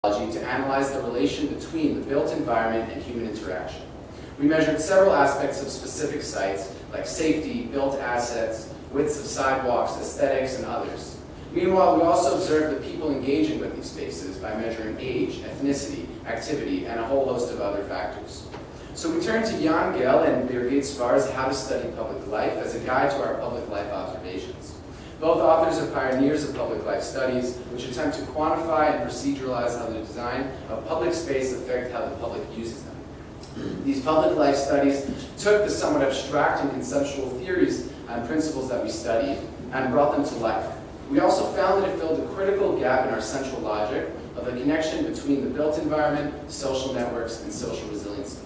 to analyze the relation between the built environment and human interaction. We measured several aspects of specific sites, like safety, built assets, widths of sidewalks, aesthetics, and others. Meanwhile, we also observed the people engaging with these spaces by measuring age, ethnicity, activity, and a whole host of other factors. So we turned to Jan Gehl and Birgit Svar's How to Study Public Life as a guide to our public life observations. Both authors are pioneers of public life studies, which attempt to quantify and proceduralize how the design of public space affects how the public uses them. These public life studies took the somewhat abstract and conceptual theories and principles that we studied and brought them to life. We also found that it filled a critical gap in our central logic of the connection between the built environment, social networks, and social resiliency.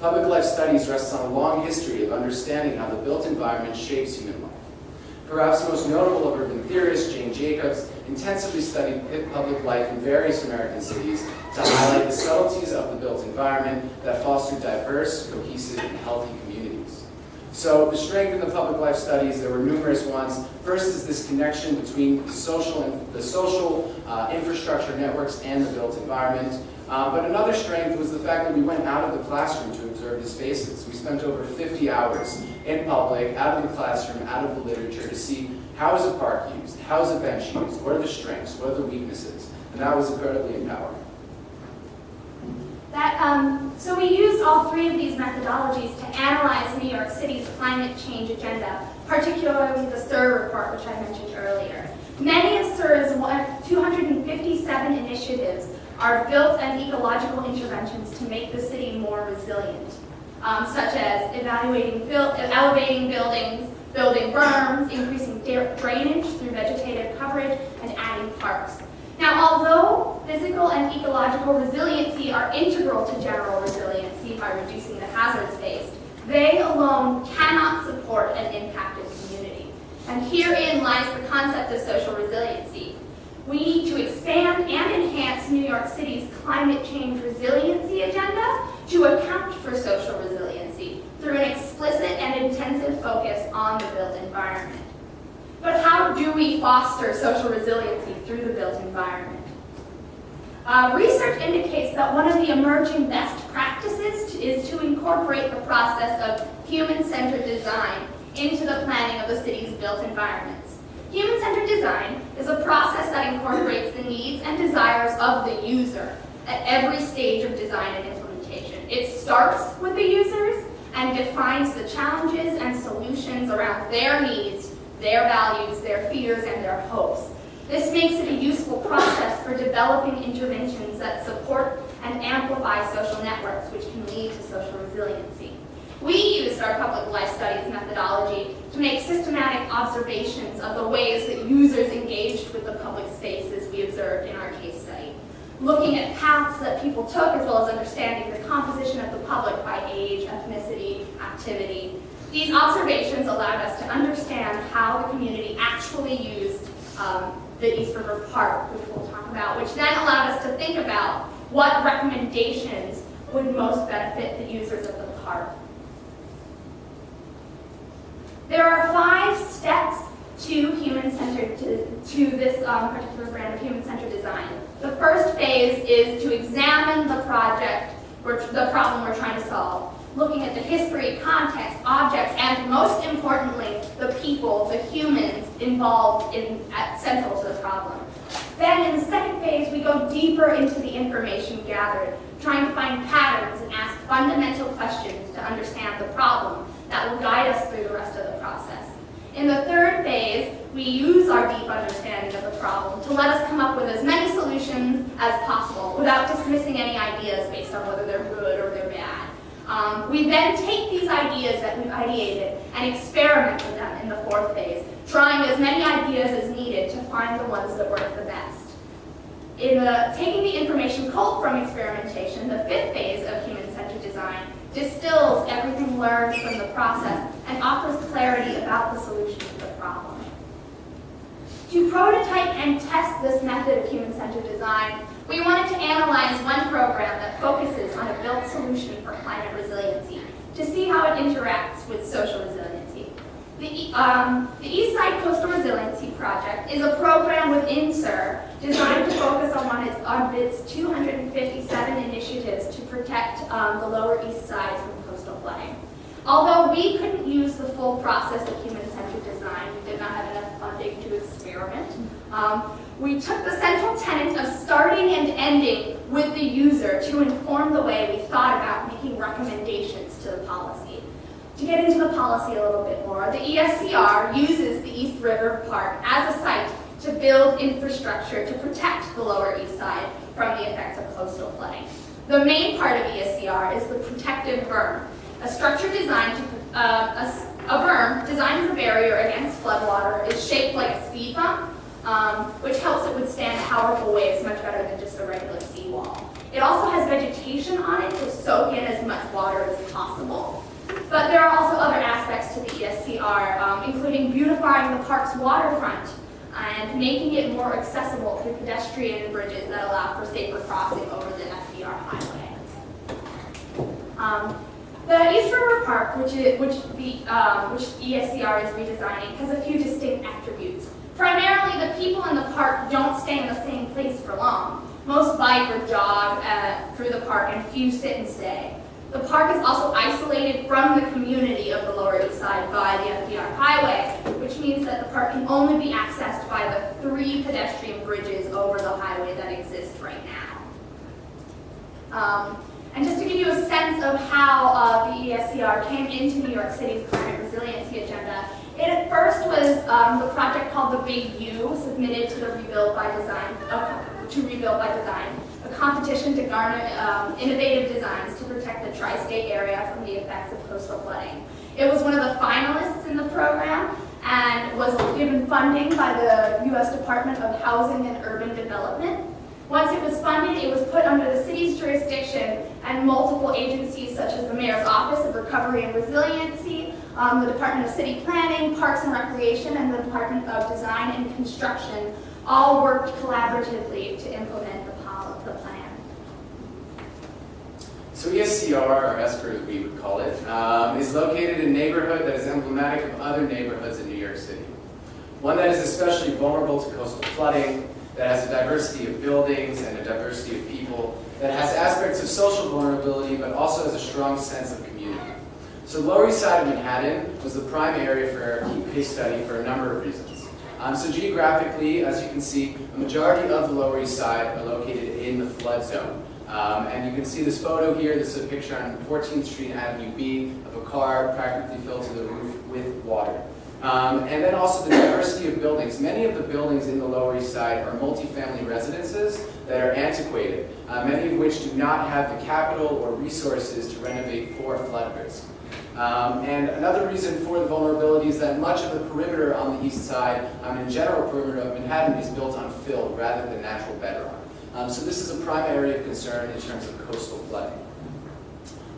Public life studies rests on a long history of understanding how the built environment shapes human life. Perhaps most notable of urban theorist, Jane Jacobs, intensively studied public life in various American cities to highlight the subtleties of the built environment that foster diverse, cohesive, and healthy communities. So the strength in the public life studies, there were numerous ones. First is this connection between the social infrastructure networks and the built environment. But another strength was the fact that we went out of the classroom to observe the spaces. We spent over 50 hours in public, out of the classroom, out of the literature to see how is a park used, how is a bench used, what are the strengths, what are the weaknesses, and that was incredibly empowering. So we used all three of these methodologies to analyze New York City's climate change agenda, particularly the SIR report, which I mentioned earlier. Many of SIR's 257 initiatives are built and ecological interventions to make the city more resilient, such as elevating buildings, building berms, increasing drainage through vegetative coverage, and adding parks. Now, although physical and ecological resiliency are integral to general resiliency by reducing the hazards faced, they alone cannot support an impacted community. And herein lies the concept of social resiliency. We need to expand and enhance New York City's climate change resiliency agenda to account for social resiliency through an explicit and intensive focus on the built environment. But how do we foster social resiliency through the built environment? Research indicates that one of the emerging best practices is to incorporate the process of human-centered design into the planning of the city's built environments. Human-centered design is a process that incorporates the needs and desires of the user at every stage of design and implementation. It starts with the users and defines the challenges and solutions around their needs, their values, their fears, and their hopes. This makes it a useful process for developing interventions that support and amplify social networks, which can lead to social resiliency. We used our public life studies methodology to make systematic observations of the ways that users engaged with the public spaces we observed in our case study, looking at paths that people took, as well as understanding the composition of the public by age, ethnicity, activity. These observations allowed us to understand how the community actually used the East River Park, which we'll talk about, which then allowed us to think about what recommendations would most benefit the users of the park. There are 5 steps to human-centered, to this particular brand of human-centered design. The first phase is to examine the project, or the problem we're trying to solve, looking at the history, context, objects, and most importantly, the people, the humans involved central to the problem. Then in the second phase, we go deeper into the information gathered, trying to find patterns and ask fundamental questions to understand the problem that will guide us through the rest of the process. In the third phase, we use our deep understanding of the problem to let us come up with as many solutions as possible without dismissing any ideas based on whether they're good or they're bad. We then take these ideas that we've ideated and experiment with them in the fourth phase, trying as many ideas as needed to find the ones that work the best. In taking the information culled from experimentation, the fifth phase of human-centered design distills everything learned from the process and offers clarity about the solution to the problem. To prototype and test this method of human-centered design, we wanted to analyze one program that focuses on a built solution for climate resiliency to see how it interacts with social resiliency. The East Side Coastal Resiliency project is a program within SIR designed to focus on its 257 initiatives to protect the Lower East Side from coastal flooding. Although we couldn't use the full process of human-centered design, we did not have enough funding to experiment, we took the central tenet of starting and ending with the user to inform the way we thought about making recommendations to the policy. To get into the policy a little bit more, the ESCR uses the East River Park as a site to build infrastructure to protect the Lower East Side from the effects of coastal flooding. The main part of ESCR is the protective berm, a structure designed to, a berm designed as a barrier against floodwater is shaped like a speed bump, which helps it withstand powerful waves much better than just a regular seawall. It also has vegetation on it to soak in as much water as possible. But there are also other aspects to the ESCR, including beautifying the park's waterfront and making it more accessible through pedestrian bridges that allow for safer crossing over the FDR highway. The East River Park, which ESCR is redesigning, has a few distinct attributes. Primarily, the people in the park don't stay in the same place for long. Most bike or jog through the park, and few sit and stay. The park is also isolated from the community of the Lower East Side by the FDR highway, which means that the park can only be accessed by the 3 pedestrian bridges over the highway that exist right now. And just to give you a sense of how the ESCR came into New York City's climate resiliency agenda, it at first was the project called the Big U, submitted to the Rebuild by Design, a competition to garner innovative designs to protect the tri-state area from the effects of coastal flooding. It was one of the finalists in the program and was given funding by the U.S. Department of Housing and Urban Development. Once it was funded, it was put under the city's jurisdiction, and multiple agencies such as the Mayor's Office of Recovery and Resiliency, the Department of City Planning, Parks and Recreation, and the Department of Design and Construction all worked collaboratively to implement the plan. So ESCR, or ESCR as we would call it, is located in a neighborhood that is emblematic of other neighborhoods in New York City. One that is especially vulnerable to coastal flooding, that has a diversity of buildings and a diversity of people, that has aspects of social vulnerability, but also has a strong sense of community. So Lower East Side of Manhattan was the prime area for our case study for a number of reasons. So geographically, as you can see, a majority of the Lower East Side are located in the flood zone. And you can see this photo here. This is a picture on 14th Street Avenue B of a car practically filled to the roof with water. And then also the diversity of buildings. Many of the buildings in the Lower East Side are multifamily residences that are antiquated, many of which do not have the capital or resources to renovate for flood risk. And another reason for the vulnerability is that much of the perimeter on the east side, in general perimeter of Manhattan, is built on fill rather than natural bedrock. So this is a prime area of concern in terms of coastal flooding.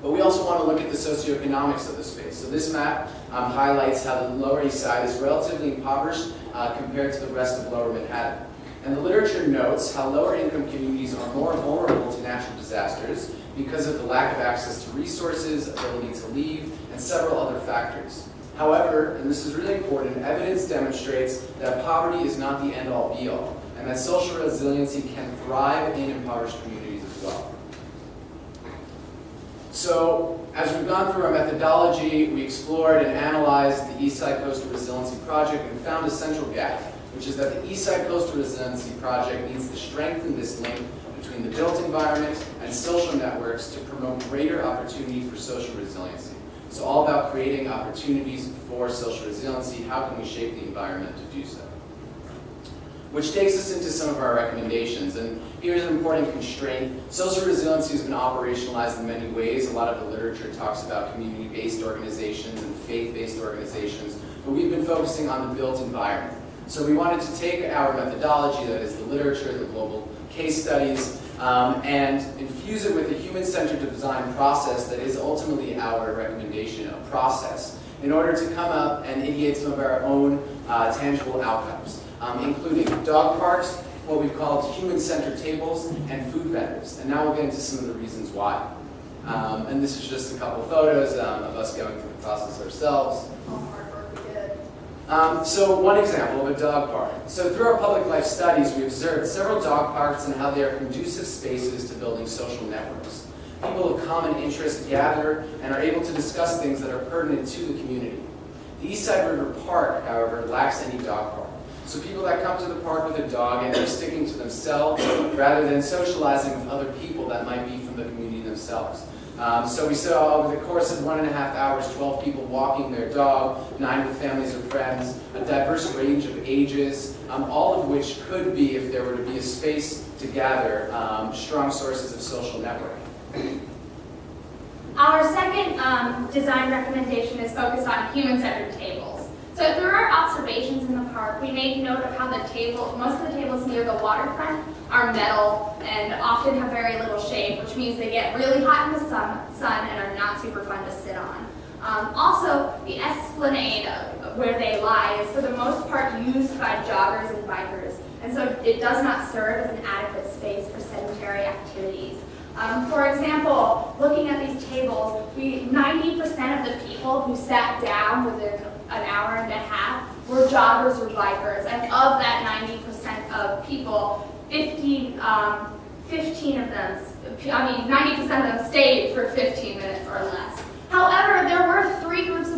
But we also want to look at the socioeconomics of the space. So this map highlights how the Lower East Side is relatively impoverished compared to the rest of Lower Manhattan. And the literature notes how lower income communities are more vulnerable to natural disasters because of the lack of access to resources, ability to leave, and several other factors. However, and this is really important, evidence demonstrates that poverty is not the end-all be-all, and that social resiliency can thrive in impoverished communities as well. So, as we've gone through our methodology, we explored and analyzed the East Side Coastal Resiliency Project and found a central gap, which is that the East Side Coastal Resiliency Project needs to strengthen this link between the built environment and social networks to promote greater opportunity for social resiliency. So all about creating opportunities for social resiliency. How can we shape the environment to do so? Which takes us into some of our recommendations. And here's an important constraint. Social resiliency has been operationalized in many ways. A lot of the literature talks about community-based organizations and faith-based organizations, but we've been focusing on the built environment. So we wanted to take our methodology, that is the literature, the global case studies, and infuse it with a human-centered design process that is ultimately our recommendation, a process, in order to come up and ideate some of our own tangible outcomes, including dog parks, what we've called human-centered tables, and food vendors. And now we'll get into some of the reasons why. And this is just a couple photos of us going through the process ourselves. All hard work we did. So one example of a dog park. So through our public life studies, we observed several dog parks and how they are conducive spaces to building social networks. People of common interest gather and are able to discuss things that are pertinent to the community. The Eastside River Park, however, lacks any dog park. So people that come to the park with a dog end up sticking to themselves rather than socializing with other people that might be from the community themselves. So we saw over the course of 1.5 hours, 12 people walking their dog, 9 with families or friends, a diverse range of ages, all of which could be, if there were to be a space to gather, strong sources of social networking. Our second design recommendation is focused on human-centered tables. So through our observations in the park, we made note of how most of the tables near the waterfront are metal and often have very little shade, which means they get really hot in the sun and are not super fun to sit on. Also, the esplanade where they lie is for the most part used by joggers and bikers, and so it does not serve as an adequate space for sedentary activities. For example, looking at these tables, 90% of the people who sat down within an hour and a half were joggers or bikers, and of that 90% of people, 90% of them stayed for 15 minutes or less. However, there were 3 groups of